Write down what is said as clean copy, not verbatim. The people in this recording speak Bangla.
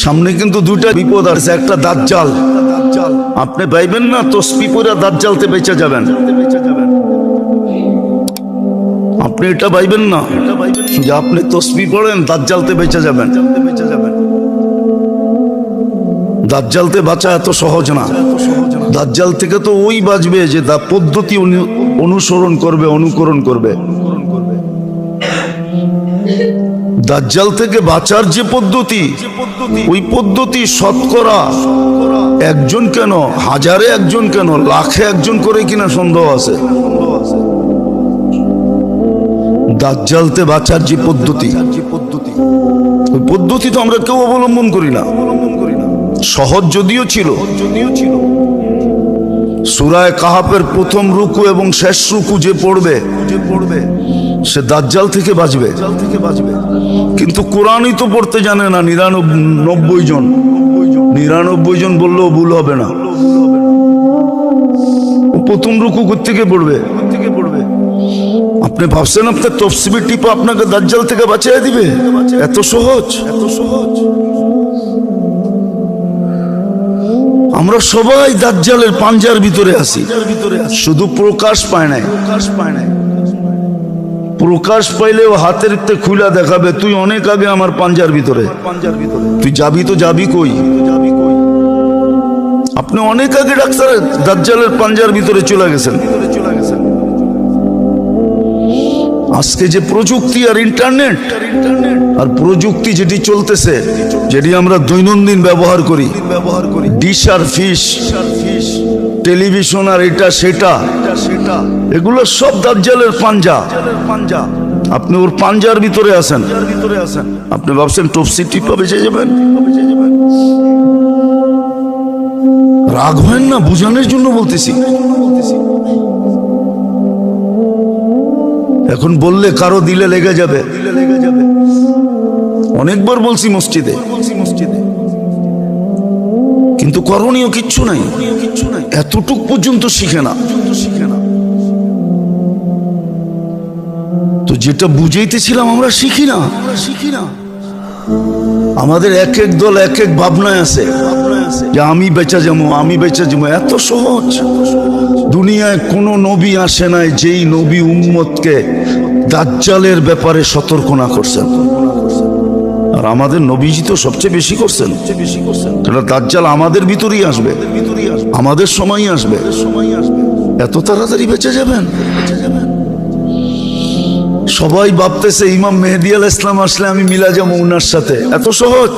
সামনে কিন্তু দুইটা বিপদ আছে, একটা দাজ্জাল। আপনি পাইবেন না তসবি পরে দাজ্জালতে বেঁচে যাবেন, আপনি এটা পাইবেন না যে আপনি তসবি পড়েন দাজ্জালতে বেঁচে যাবেন। দাজ্জালতে বাঁচা এত সহজ না। দাজ্জাল থেকে তো ওই বাঁচবে যে পদ্ধতি অনুসরণ করবে, অনুকরণ করবে। দাজ্জাল থেকে বাঁচার যে পদ্ধতি, ওই পদ্ধতি শতকরা একজন কেন, হাজারে একজন কেন, লাখে একজন করে কিনা সন্দেহ আছে। দাজ্জালতে বাঁচার যে পদ্ধতি, ওই পদ্ধতি তো আমরা কেউ অবলম্বন করি না। সহজ যদিও ছিল, সূরা কাহাফের প্রথম রুকু এবং শেষ রুকু যে পড়বে সে দাজ্জাল থেকে বাঁচবে। কিন্তু কোরআনই তো পড়তে জানে না 99 জন। 99 জন বললেও ভুল হবে না। প্রথম রুকু থেকে পড়বে। আপনি ভাবছেন আপনার তফসির টিপা আপনাকে দাজ্জাল থেকে বাঁচিয়ে দিবে? এত সহজ। আমরা সবাই দাজ্জালের পাঞ্জার ভিতরে আছি, শুধু প্রকাশ পায় নাই। প্রকাশ পাইলেও হাতের খুলা দেখাবে, তুই অনেক আগে আমার পাঞ্জার ভিতরে, তুই যাবি তো যাবি কই? আপনি অনেক আগে ডাক্তার দাজ্জালের পাঞ্জার ভিতরে চলে গেছেন। আজকে যে প্রযুক্তি আর ইন্টারনেট আর প্রযুক্তি যেটি চলতেছে, যেটি আমরা দৈনন্দিন ব্যবহার করি, ডিশ আর ফিশ, টেলিভিশন আর এটা সেটা, এগুলো সব দাজ্জালের পাঞ্জা। আপনি ওর পাঞ্জার ভিতরে আছেন। আপনি ভাবছেন টপসি টিপা বেঁচে যাবেন? রাগ হয় না, বুঝানোর জন্য বলতেছি। এখন বললে কারো দিলে লেগে যাবে। অনেকবার বলছি মসজিদে, কিন্তু করণীয় কিচ্ছু নাই। এতটুক পর্যন্ত শিখে না। তো যেটা বুঝাইতেছিলাম আমরা শিখি না। আমাদের এক এক দল এক এক ভাবনায় আছে যে আমি বেঁচে যাবো, আমি বেঁচে যাবো। এত সহজ। দুনিয়ায় কোনো নবী আসে নাই যেই নবী উম্মতকে দাজ্জালের ব্যাপারে সতর্ক না করছেন। আর আমাদের নবীজি তো সবচেয়ে বেশি করছেন। কারণ দাজ্জাল আমাদের ভিতরেই আসবে, আমাদের সময়ই আসবে। এত তাড়াতাড়ি বেঁচে যাবেন? সবাই ভাবতেছে ইমাম মেহেদী আলাইহিস সালাম আসলে আমি মিলা যাবো উনার সাথে। এত সহজ।